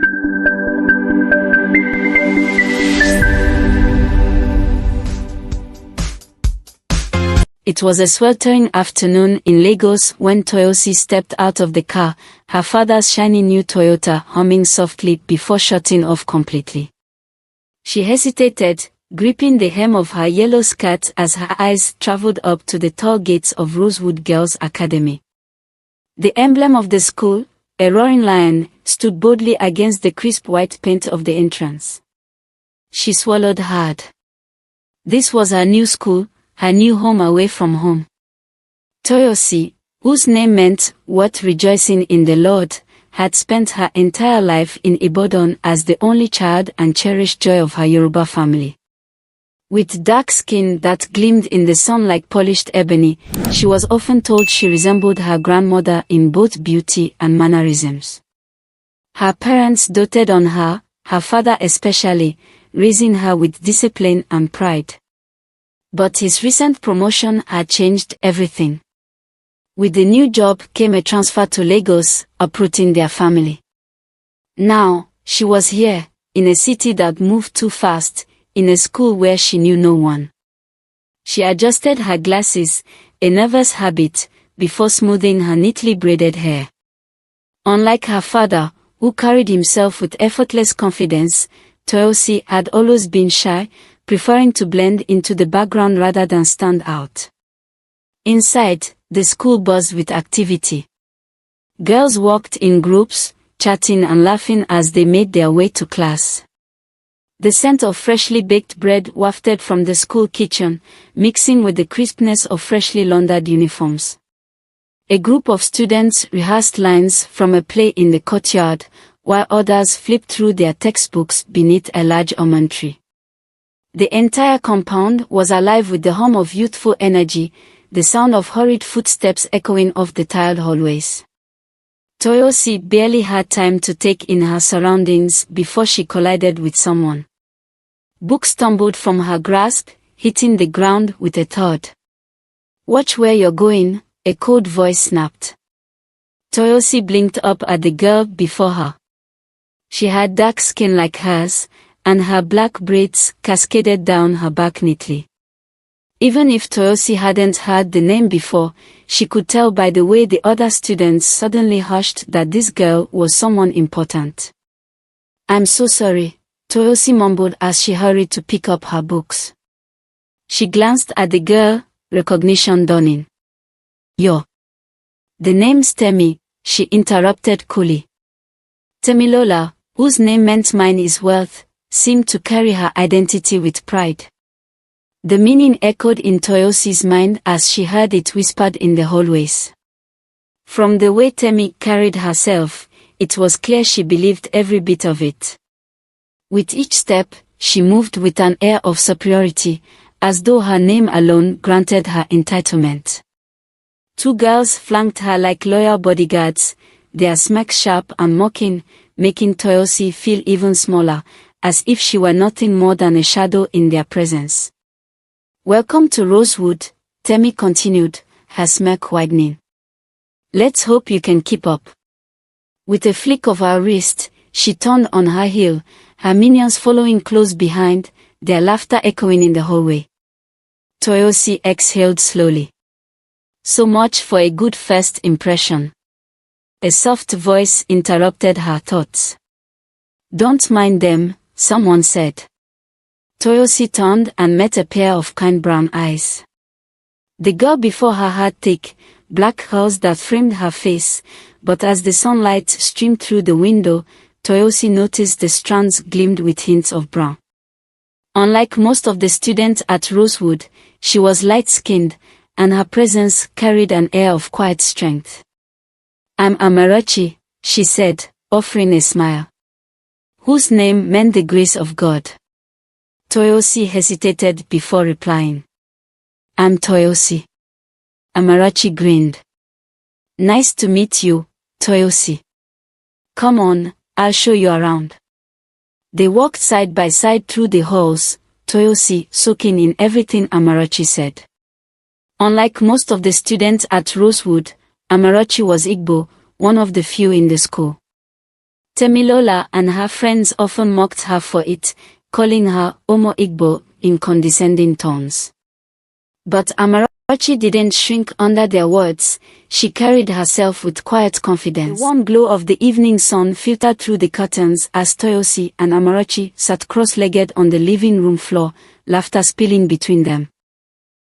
It was a sweltering afternoon in Lagos when Toyosi stepped out of the car, her father's shiny new Toyota humming softly before shutting off completely. She hesitated, gripping the hem of her yellow skirt as her eyes traveled up to the tall gates of Rosewood Girls Academy. The emblem of the school, a roaring lion, stood boldly against the crisp white paint of the entrance. She swallowed hard. This was her new school, her new home away from home. Toyosi, whose name meant, "what rejoicing in the Lord," had spent her entire life in Ibadan as the only child and cherished joy of her Yoruba family. With dark skin that gleamed in the sun like polished ebony, she was often told she resembled her grandmother in both beauty and mannerisms. Her parents doted on her, her father especially, raising her with discipline and pride. But his recent promotion had changed everything. With the new job came a transfer to Lagos, uprooting their family. Now, she was here, in a city that moved too fast, in a school where she knew no one. She adjusted her glasses, a nervous habit, before smoothing her neatly braided hair. Unlike her father, who carried himself with effortless confidence, Toyosi had always been shy, preferring to blend into the background rather than stand out. Inside, the school buzzed with activity. Girls walked in groups, chatting and laughing as they made their way to class. The scent of freshly baked bread wafted from the school kitchen, mixing with the crispness of freshly laundered uniforms. A group of students rehearsed lines from a play in the courtyard, while others flipped through their textbooks beneath a large almond tree. The entire compound was alive with the hum of youthful energy, the sound of hurried footsteps echoing off the tiled hallways. Toyosi barely had time to take in her surroundings before she collided with someone. Books stumbled from her grasp, hitting the ground with a thud. "Watch where you're going," a cold voice snapped. Toyosi blinked up at the girl before her. She had dark skin like hers, and her black braids cascaded down her back neatly. Even if Toyosi hadn't heard the name before, she could tell by the way the other students suddenly hushed that this girl was someone important. "I'm so sorry," Toyosi mumbled as she hurried to pick up her books. She glanced at the girl, recognition dawning. "You're..." "The name's Temi," she interrupted coolly. Temilola, whose name meant mine is wealth, seemed to carry her identity with pride. The meaning echoed in Toyosi's mind as she heard it whispered in the hallways. From the way Temi carried herself, it was clear she believed every bit of it. With each step, she moved with an air of superiority, as though her name alone granted her entitlement. Two girls flanked her like loyal bodyguards, their smirks sharp and mocking, making Toyosi feel even smaller, as if she were nothing more than a shadow in their presence. "Welcome to Rosewood," Temi continued, her smirk widening. "Let's hope you can keep up." With a flick of her wrist, she turned on her heel, her minions following close behind, their laughter echoing in the hallway. Toyosi exhaled slowly. So much for a good first impression. A soft voice interrupted her thoughts. "Don't mind them," someone said. Toyosi turned and met a pair of kind brown eyes. The girl before her had thick, black curls that framed her face, but as the sunlight streamed through the window, Toyosi noticed the strands gleamed with hints of brown. Unlike most of the students at Rosewood, she was light-skinned, and her presence carried an air of quiet strength. "I'm Amarachi," she said, offering a smile. Whose name meant the grace of God. Toyosi hesitated before replying. "I'm Toyosi." Amarachi grinned. "Nice to meet you, Toyosi. Come on, I'll show you around." They walked side by side through the halls, Toyosi soaking in everything Amarachi said. Unlike most of the students at Rosewood, Amarachi was Igbo, one of the few in the school. Temilola and her friends often mocked her for it, calling her Omo Igbo in condescending tones. But Amarachi didn't shrink under their words. She carried herself with quiet confidence. The warm glow of the evening sun filtered through the curtains as Toyosi and Amarachi sat cross-legged on the living room floor, laughter spilling between them.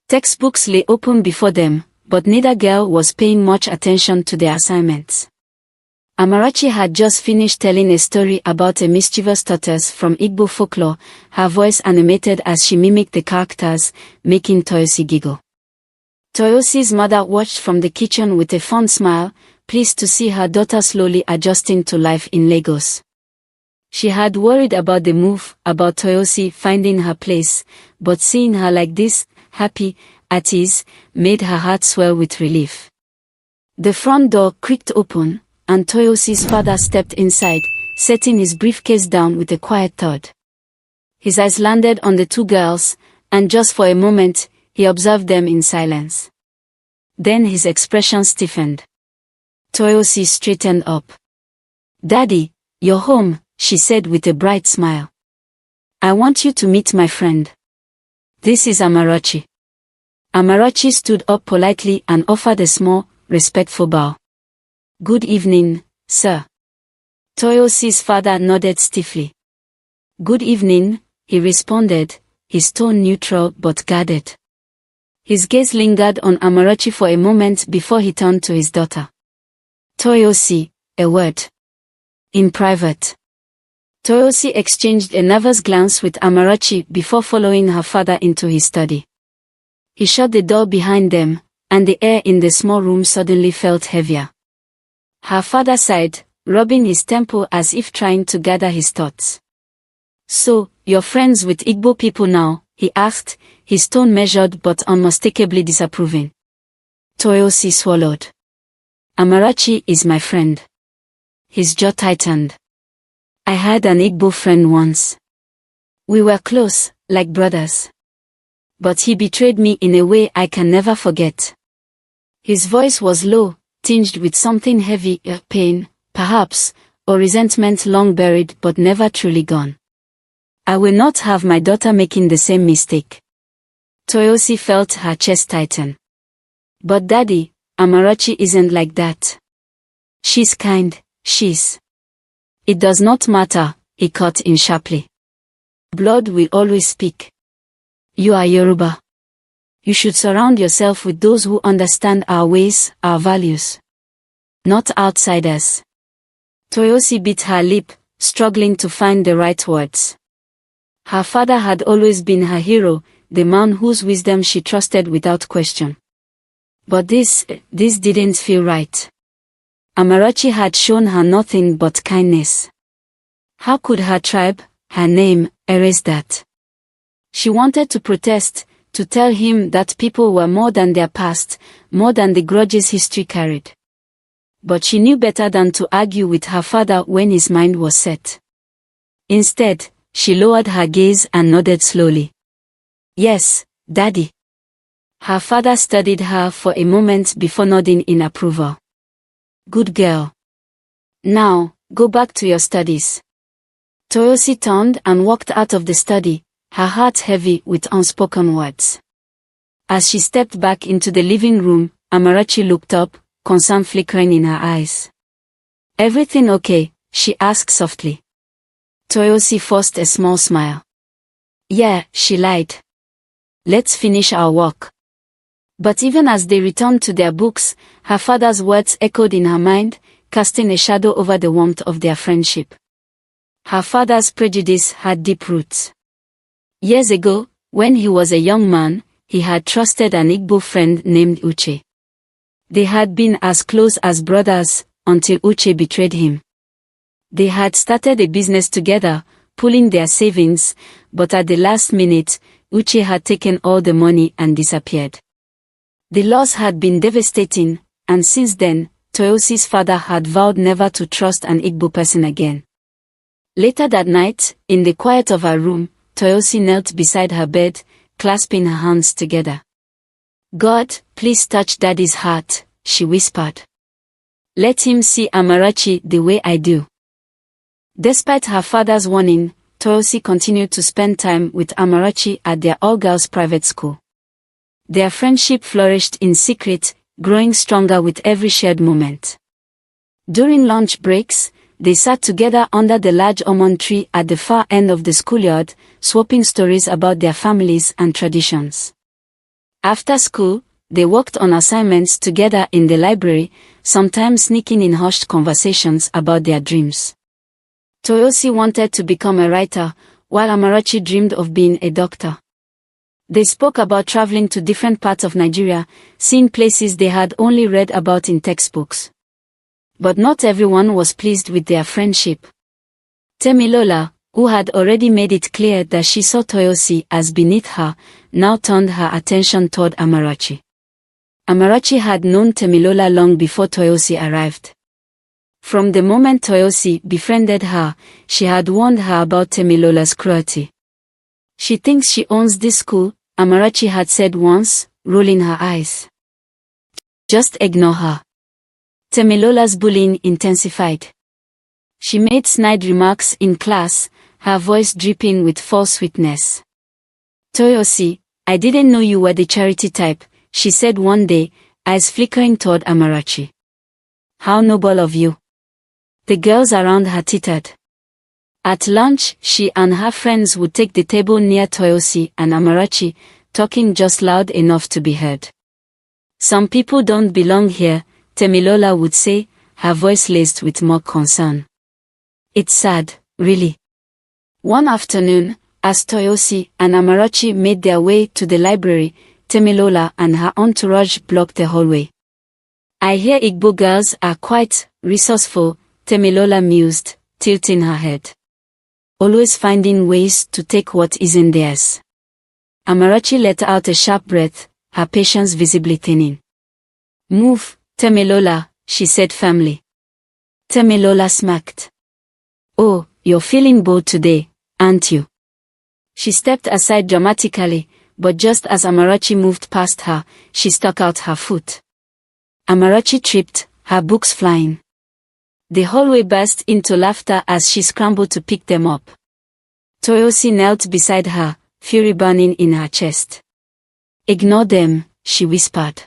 Textbooks lay open before them, but neither girl was paying much attention to their assignments. Amarachi had just finished telling a story about a mischievous tortoise from Igbo folklore, her voice animated as she mimicked the characters, making Toyosi giggle. Toyosi's mother watched from the kitchen with a fond smile, pleased to see her daughter slowly adjusting to life in Lagos. She had worried about the move, about Toyosi finding her place, but seeing her like this, happy, at ease, made her heart swell with relief. The front door creaked open, and Toyosi's father stepped inside, setting his briefcase down with a quiet thud. His eyes landed on the two girls, and just for a moment, he observed them in silence. Then his expression stiffened. Toyosi straightened up. "Daddy, you're home," she said with a bright smile. "I want you to meet my friend. This is Amarachi." Amarachi stood up politely and offered a small, respectful bow. "Good evening, sir." Toyosi's father nodded stiffly. "Good evening," he responded, his tone neutral but guarded. His gaze lingered on Amarachi for a moment before he turned to his daughter. "Toyosi, a word. In private." Toyosi exchanged a nervous glance with Amarachi before following her father into his study. He shut the door behind them, and the air in the small room suddenly felt heavier. Her father sighed, rubbing his temple as if trying to gather his thoughts. "So, you're friends with Igbo people now?" he asked, his tone measured but unmistakably disapproving. Toyosi swallowed. "Amarachi is my friend." His jaw tightened. "I had an Igbo friend once. We were close, like brothers. But he betrayed me in a way I can never forget." His voice was low, tinged with something heavy, pain, perhaps, or resentment long buried but never truly gone. "I will not have my daughter making the same mistake." Toyosi felt her chest tighten. "But Daddy, Amarachi isn't like that. She's kind, she's—" "It does not matter," he cut in sharply. "Blood will always speak. You are Yoruba. You should surround yourself with those who understand our ways, our values. Not outsiders." Toyosi bit her lip, struggling to find the right words. Her father had always been her hero, the man whose wisdom she trusted without question. But this didn't feel right. Amarachi had shown her nothing but kindness. How could her tribe, her name, erase that? She wanted to protest, to tell him that people were more than their past, more than the grudges history carried. But she knew better than to argue with her father when his mind was set. Instead, she lowered her gaze and nodded slowly. "Yes, Daddy." Her father studied her for a moment before nodding in approval. "Good girl. Now, go back to your studies." Toyosi turned and walked out of the study, her heart heavy with unspoken words. As she stepped back into the living room, Amarachi looked up, concern flickering in her eyes. "Everything okay?" she asked softly. Toyosi forced a small smile. "Yeah," she lied. "Let's finish our work." But even as they returned to their books, her father's words echoed in her mind, casting a shadow over the warmth of their friendship. Her father's prejudice had deep roots. Years ago, when he was a young man, he had trusted an Igbo friend named Uche. They had been as close as brothers, until Uche betrayed him. They had started a business together, pooling their savings, but at the last minute, Uche had taken all the money and disappeared. The loss had been devastating, and since then, Toyosi's father had vowed never to trust an Igbo person again. Later that night, in the quiet of her room, Toyosi knelt beside her bed, clasping her hands together. "God, please touch Daddy's heart," she whispered. "Let him see Amarachi the way I do. Despite her father's warning, Toyosi continued to spend time with Amarachi at their all-girls private school. Their friendship flourished in secret, growing stronger with every shared moment. During lunch breaks, they sat together under the large almond tree at the far end of the schoolyard, swapping stories about their families and traditions. After school, they worked on assignments together in the library, sometimes sneaking in hushed conversations about their dreams. Toyosi wanted to become a writer, while Amarachi dreamed of being a doctor. They spoke about traveling to different parts of Nigeria, seeing places they had only read about in textbooks. But not everyone was pleased with their friendship. Temilola, who had already made it clear that she saw Toyosi as beneath her, now turned her attention toward Amarachi. Amarachi had known Temilola long before Toyosi arrived. From the moment Toyosi befriended her, she had warned her about Temilola's cruelty. "She thinks she owns this school," Amarachi had said once, rolling her eyes. "Just ignore her." Temilola's bullying intensified. She made snide remarks in class, her voice dripping with false sweetness. "Toyosi, I didn't know you were the charity type," she said one day, eyes flickering toward Amarachi. "How noble of you." The girls around her tittered. At lunch, she and her friends would take the table near Toyosi and Amarachi, talking just loud enough to be heard. "Some people don't belong here," Temilola would say, her voice laced with mock concern. "It's sad, really." One afternoon, as Toyosi and Amarachi made their way to the library, Temilola and her entourage blocked the hallway. "I hear Igbo girls are quite resourceful," Temilola mused, tilting her head. "Always finding ways to take what isn't theirs." Amarachi let out a sharp breath, her patience visibly thinning. "Move, Temilola," she said firmly. Temilola smirked. "Oh, you're feeling bold today, aren't you?" She stepped aside dramatically, but just as Amarachi moved past her, she stuck out her foot. Amarachi tripped, her books flying. The hallway burst into laughter as she scrambled to pick them up. Toyosi knelt beside her, fury burning in her chest. "Ignore them," she whispered.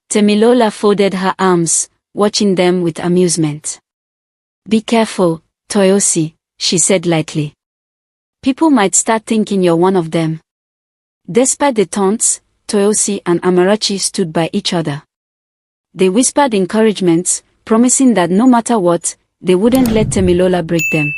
Temilola folded her arms, watching them with amusement. "Be careful, Toyosi," she said lightly. "People might start thinking you're one of them." Despite the taunts, Toyosi and Amarachi stood by each other. They whispered encouragements, promising that no matter what, they wouldn't let Temilola break them.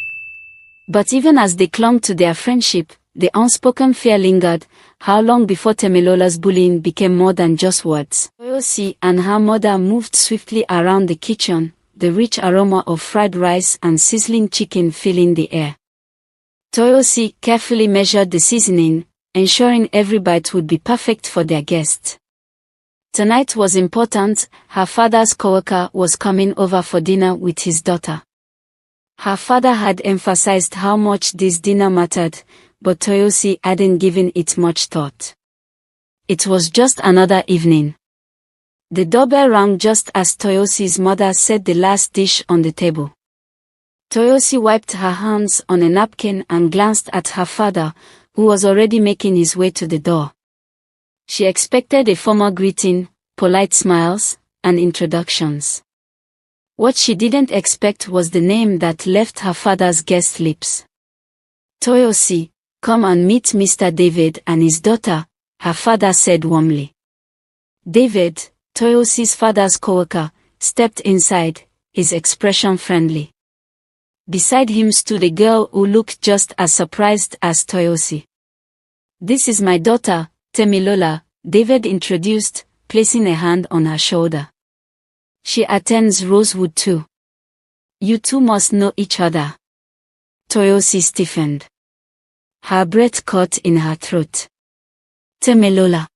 But even as they clung to their friendship, the unspoken fear lingered. How long before Temilola's bullying became more than just words? Toyosi and her mother moved swiftly around the kitchen, the rich aroma of fried rice and sizzling chicken filling the air. Toyosi carefully measured the seasoning, ensuring every bite would be perfect for their guests. Tonight was important. Her father's coworker was coming over for dinner with his daughter. Her father had emphasized how much this dinner mattered, but Toyosi hadn't given it much thought. It was just another evening. The doorbell rang just as Toyosi's mother set the last dish on the table. Toyosi wiped her hands on a napkin and glanced at her father, who was already making his way to the door. She expected a formal greeting, polite smiles, and introductions. What she didn't expect was the name that left her father's guest lips. "Toyosi, come and meet Mr. David and his daughter," her father said warmly. David, Toyosi's father's coworker, stepped inside, his expression friendly. Beside him stood a girl who looked just as surprised as Toyosi. "This is my daughter, Temilola," David introduced, placing a hand on her shoulder. "She attends Rosewood too. You two must know each other." Toyosi stiffened. Her breath caught in her throat. Temilola.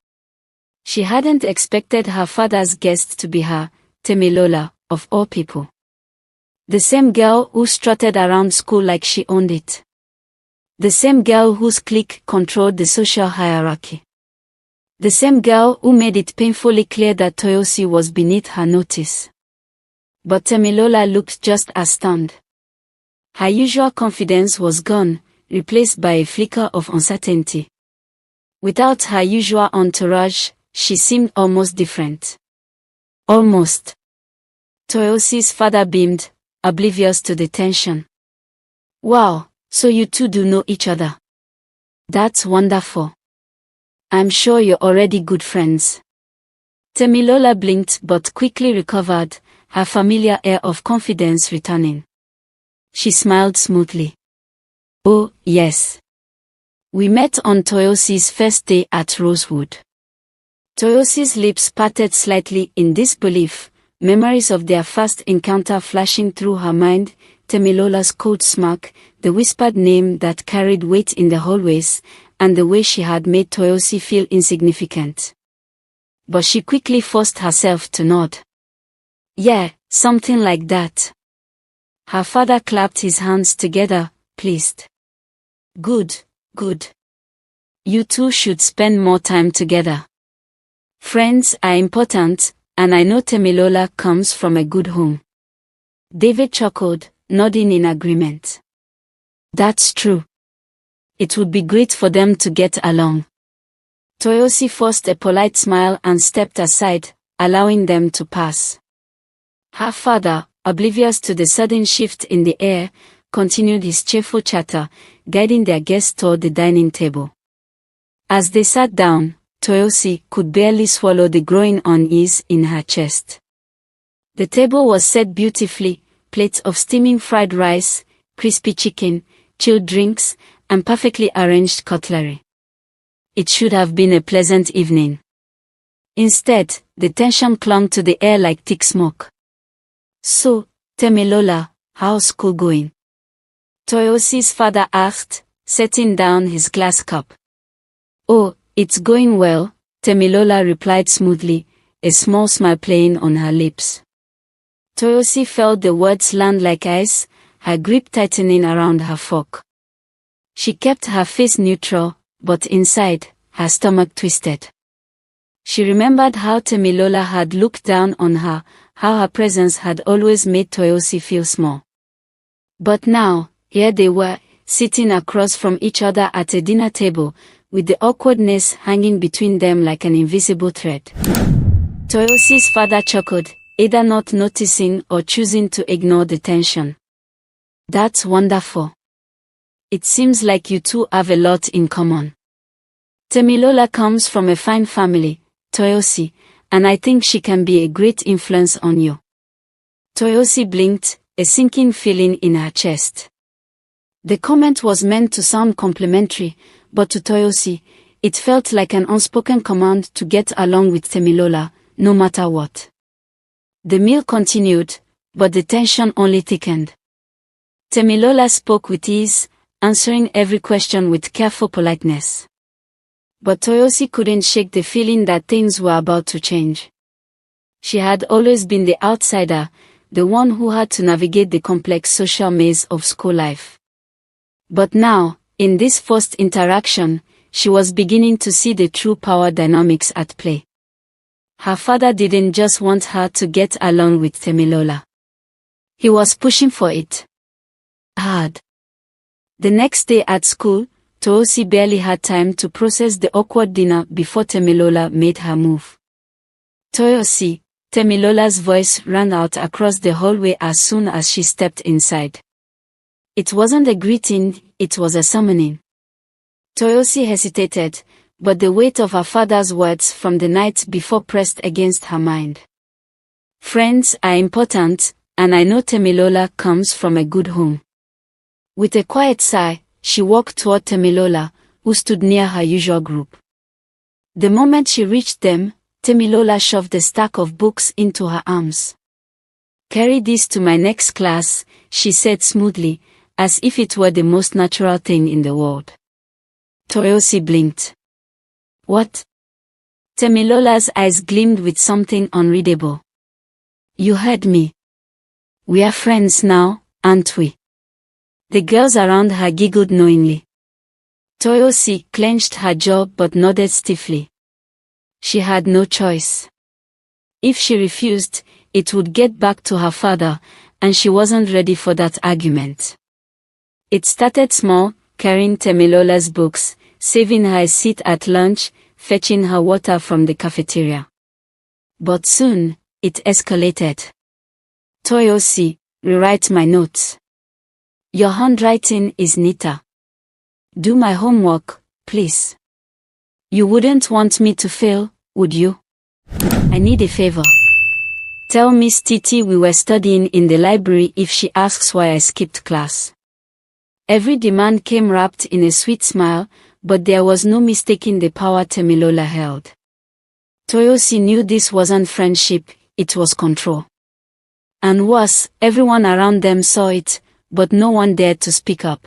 She hadn't expected her father's guest to be her, Temilola, of all people. The same girl who strutted around school like she owned it. The same girl whose clique controlled the social hierarchy. The same girl who made it painfully clear that Toyosi was beneath her notice. But Temilola looked just as stunned. Her usual confidence was gone, replaced by a flicker of uncertainty. Without her usual entourage, she seemed almost different. Almost. Toyosi's father beamed, oblivious to the tension. Wow, so you two do know each other. That's wonderful. I'm sure you're already good friends. Temilola blinked but quickly recovered, her familiar air of confidence returning. She smiled smoothly. Oh, yes. We met on Toyosi's first day at Rosewood. Toyosi's lips parted slightly in disbelief, memories of their first encounter flashing through her mind, Temilola's cold smirk, the whispered name that carried weight in the hallways, and the way she had made Toyosi feel insignificant. But she quickly forced herself to nod. Yeah, something like that. Her father clapped his hands together, pleased. Good, good. You two should spend more time together. Friends are important, and I know Temilola comes from a good home. David chuckled, nodding in agreement. That's true. It would be great for them to get along. Toyosi forced a polite smile and stepped aside, allowing them to pass. Her father, oblivious to the sudden shift in the air, continued his cheerful chatter, guiding their guests toward the dining table. As they sat down, Toyosi could barely swallow the growing unease in her chest. The table was set beautifully, plates of steaming fried rice, crispy chicken, chilled drinks, and perfectly arranged cutlery. It should have been a pleasant evening. Instead, the tension clung to the air like thick smoke. So, Temilola, how's school going? Toyosi's father asked, setting down his glass cup. Oh, it's going well, Temilola replied smoothly, a small smile playing on her lips. Toyosi felt the words land like ice, her grip tightening around her fork. She kept her face neutral, but inside, her stomach twisted. She remembered how Temilola had looked down on her, how her presence had always made Toyosi feel small. But now, here they were, sitting across from each other at a dinner table, with the awkwardness hanging between them like an invisible thread. Toyosi's father chuckled, either not noticing or choosing to ignore the tension. That's wonderful. It seems like you two have a lot in common. Temilola comes from a fine family, Toyosi, and I think she can be a great influence on you. Toyosi blinked, a sinking feeling in her chest. The comment was meant to sound complimentary, but to Toyosi, it felt like an unspoken command to get along with Temilola, no matter what. The meal continued, but the tension only thickened. Temilola spoke with ease, answering every question with careful politeness. But Toyosi couldn't shake the feeling that things were about to change. She had always been the outsider, the one who had to navigate the complex social maze of school life. But now, in this first interaction, she was beginning to see the true power dynamics at play. Her father didn't just want her to get along with Temilola. He was pushing for it hard. The next day at school, Toyosi barely had time to process the awkward dinner before Temilola made her move. Toyosi, Temilola's voice rang out across the hallway as soon as she stepped inside. It wasn't a greeting, it was a summoning. Toyosi hesitated, but the weight of her father's words from the night before pressed against her mind. Friends are important, and I know Temilola comes from a good home. With a quiet sigh, she walked toward Temilola, who stood near her usual group. The moment she reached them, Temilola shoved a stack of books into her arms. Carry this to my next class, she said smoothly, as if it were the most natural thing in the world. Toyosi blinked. What? Temilola's eyes gleamed with something unreadable. You heard me. We are friends now, aren't we? The girls around her giggled knowingly. Toyosi clenched her jaw but nodded stiffly. She had no choice. If she refused, it would get back to her father, and she wasn't ready for that argument. It started small, carrying Temilola's books, saving her a seat at lunch, fetching her water from the cafeteria. But soon, it escalated. Toyosi, rewrite my notes. Your handwriting is neater. Do my homework, please. You wouldn't want me to fail, would you? I need a favor. Tell Miss Titi we were studying in the library if she asks why I skipped class. Every demand came wrapped in a sweet smile, but there was no mistaking the power Temilola held. Toyosi knew this wasn't friendship, it was control. And worse, everyone around them saw it, but no one dared to speak up.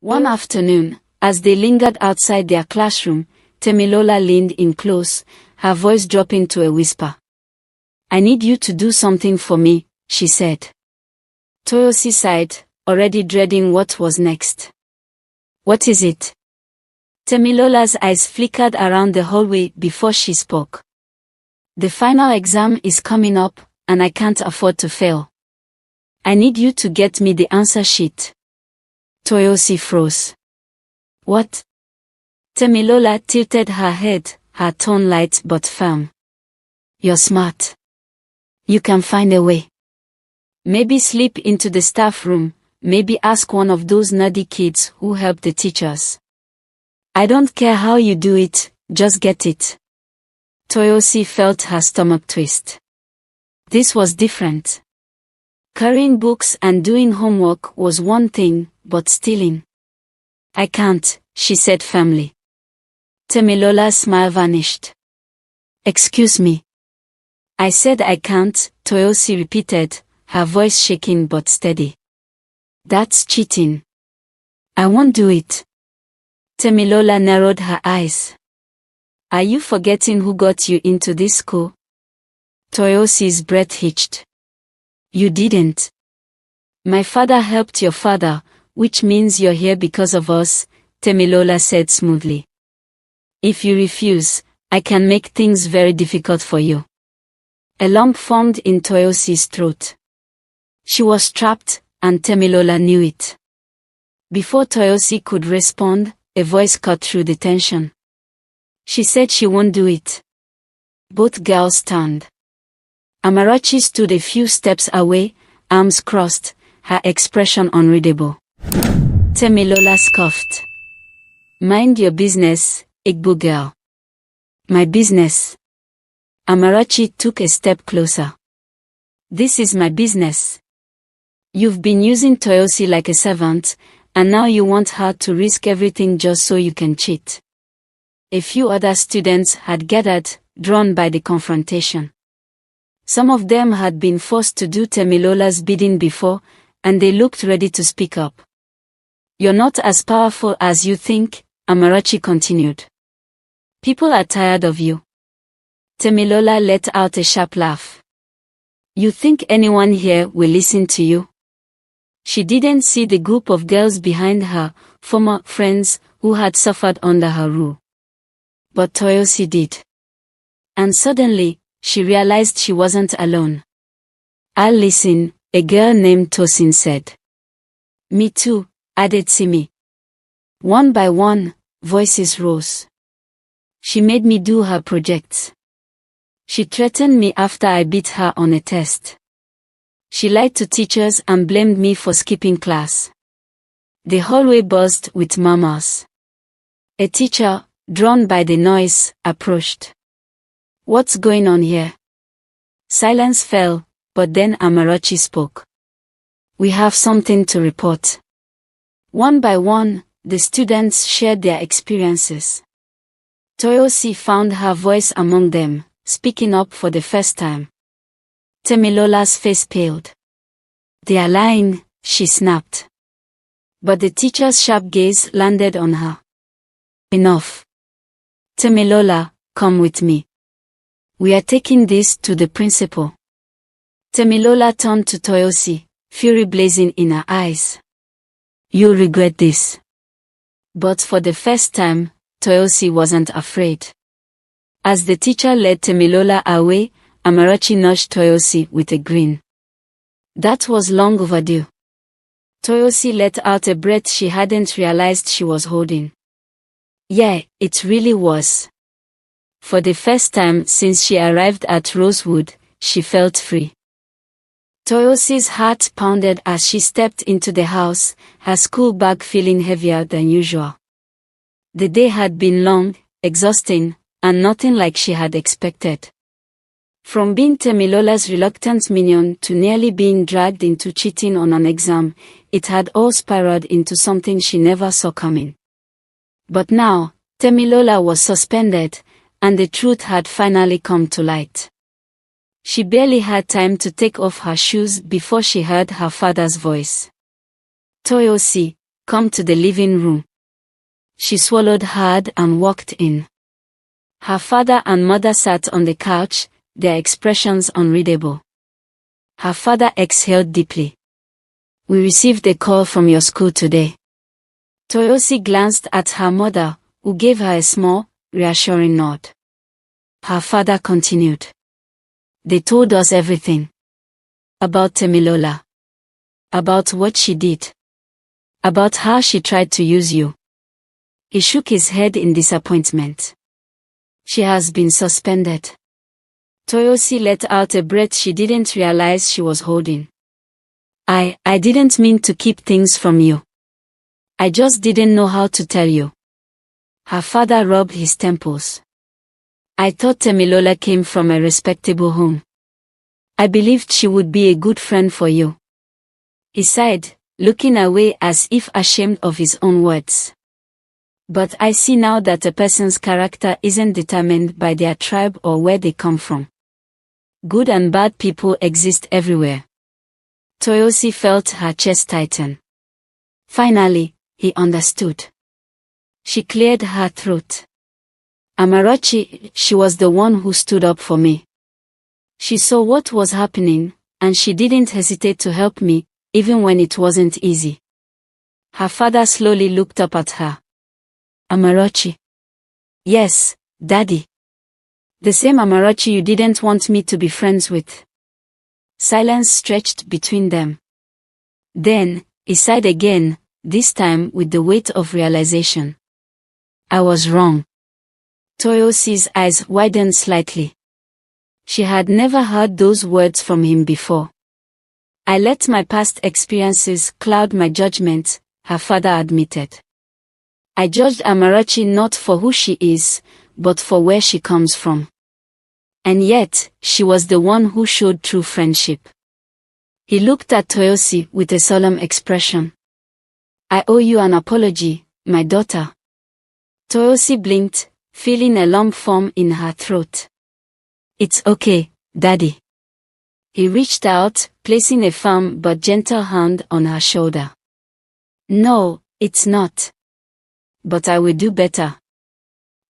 One afternoon, as they lingered outside their classroom, Temilola leaned in close, her voice dropping to a whisper. I need you to do something for me, she said. Toyosi sighed, already dreading what was next. What is it? Temilola's eyes flickered around the hallway before she spoke. The final exam is coming up, and I can't afford to fail. I need you to get me the answer sheet. Toyosi froze. What? Temilola tilted her head, her tone light but firm. You're smart. You can find a way. Maybe slip into the staff room, maybe ask one of those nerdy kids who help the teachers. I don't care how you do it, just get it. Toyosi felt her stomach twist. This was different. Carrying books and doing homework was one thing, but stealing. I can't, she said firmly. Temilola's smile vanished. Excuse me. I said I can't, Toyosi repeated, her voice shaking but steady. That's cheating. I won't do it. Temilola narrowed her eyes. Are you forgetting who got you into this school? Toyosi's breath hitched. You didn't. My father helped your father, which means you're here because of us, Temilola said smoothly. If you refuse, I can make things very difficult for you. A lump formed in Toyosi's throat. She was trapped, and Temilola knew it. Before Toyosi could respond, a voice cut through the tension. She said she won't do it. Both girls turned. Amarachi stood a few steps away, arms crossed, her expression unreadable. Temilola scoffed. Mind your business, Igbo girl. My business. Amarachi took a step closer. This is my business. You've been using Toyosi like a servant, and now you want her to risk everything just so you can cheat. A few other students had gathered, drawn by the confrontation. Some of them had been forced to do Temilola's bidding before, and they looked ready to speak up. You're not as powerful as you think, Amarachi continued. People are tired of you. Temilola let out a sharp laugh. You think anyone here will listen to you? She didn't see the group of girls behind her, former friends, who had suffered under her rule. But Toyosi did. And suddenly, she realized she wasn't alone. I'll listen, a girl named Tosin said. Me too, added Simi. One by one, voices rose. She made me do her projects. She threatened me after I beat her on a test. She lied to teachers and blamed me for skipping class. The hallway buzzed with murmurs. A teacher, drawn by the noise, approached. What's going on here? Silence fell, but then Amarachi spoke. We have something to report. One by one, the students shared their experiences. Toyosi found her voice among them, speaking up for the first time. Temilola's face paled. They are lying, she snapped. But the teacher's sharp gaze landed on her. Enough. Temilola, come with me. We are taking this to the principal. Temilola turned to Toyosi, fury blazing in her eyes. You'll regret this. But for the first time, Toyosi wasn't afraid. As the teacher led Temilola away, Amarachi nudged Toyosi with a grin. That was long overdue. Toyosi let out a breath she hadn't realized she was holding. Yeah, it really was. For the first time since she arrived at Rosewood, she felt free. Toyosi's heart pounded as she stepped into the house, her school bag feeling heavier than usual. The day had been long, exhausting, and nothing like she had expected. From being Temilola's reluctant minion to nearly being dragged into cheating on an exam, it had all spiraled into something she never saw coming. But now, Temilola was suspended, and the truth had finally come to light. She barely had time to take off her shoes before she heard her father's voice. Toyosi, come to the living room. She swallowed hard and walked in. Her father and mother sat on the couch, their expressions unreadable. Her father exhaled deeply. We received a call from your school today. Toyosi glanced at her mother, who gave her a small, reassuring nod. Her father continued. They told us everything. About Temilola. About what she did. About how she tried to use you. He shook his head in disappointment. She has been suspended. Toyosi let out a breath she didn't realize she was holding. I didn't mean to keep things from you. I just didn't know how to tell you. Her father rubbed his temples. I thought Temilola came from a respectable home. I believed she would be a good friend for you. He sighed, looking away as if ashamed of his own words. But I see now that a person's character isn't determined by their tribe or where they come from. Good and bad people exist everywhere. Toyosi felt her chest tighten. Finally, he understood. She cleared her throat. Amarachi, she was the one who stood up for me. She saw what was happening, and she didn't hesitate to help me, even when it wasn't easy. Her father slowly looked up at her. Amarachi. Yes, Daddy. The same Amarachi you didn't want me to be friends with. Silence stretched between them. Then, he sighed again, this time with the weight of realization. I was wrong. Toyosi's eyes widened slightly. She had never heard those words from him before. I let my past experiences cloud my judgment, her father admitted. I judged Amarachi not for who she is, but for where she comes from. And yet, she was the one who showed true friendship. He looked at Toyosi with a solemn expression. I owe you an apology, my daughter. Toyosi blinked, feeling a lump form in her throat. It's okay, Daddy. He reached out, placing a firm but gentle hand on her shoulder. No, it's not. But I will do better.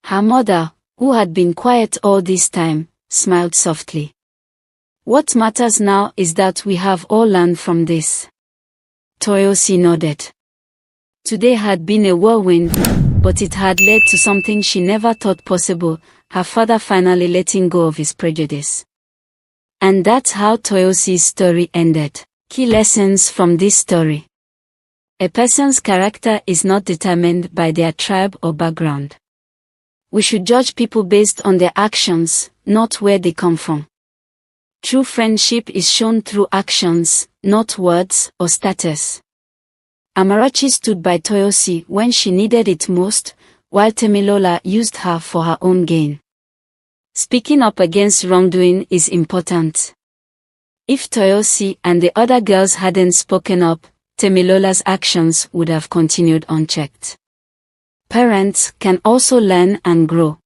Her mother, who had been quiet all this time, smiled softly. What matters now is that we have all learned from this. Toyosi nodded. Today had been a whirlwind, but it had led to something she never thought possible, her father finally letting go of his prejudice. And that's how Toyosi's story ended. Key lessons from this story. A person's character is not determined by their tribe or background. We should judge people based on their actions, not where they come from. True friendship is shown through actions, not words or status. Amarachi stood by Toyosi when she needed it most, while Temilola used her for her own gain. Speaking up against wrongdoing is important. If Toyosi and the other girls hadn't spoken up, Temilola's actions would have continued unchecked. Parents can also learn and grow.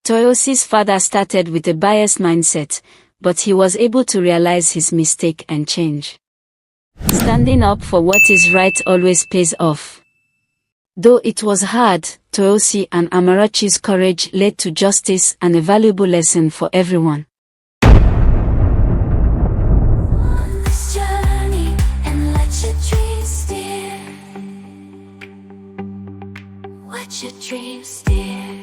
Toyosi's father started with a biased mindset, but he was able to realize his mistake and change. Standing up for what is right always pays off. Though it was hard, Toyosi and Amarachi's courage led to justice and a valuable lesson for everyone. On this journey and let your dreams steer. What your dreams steer.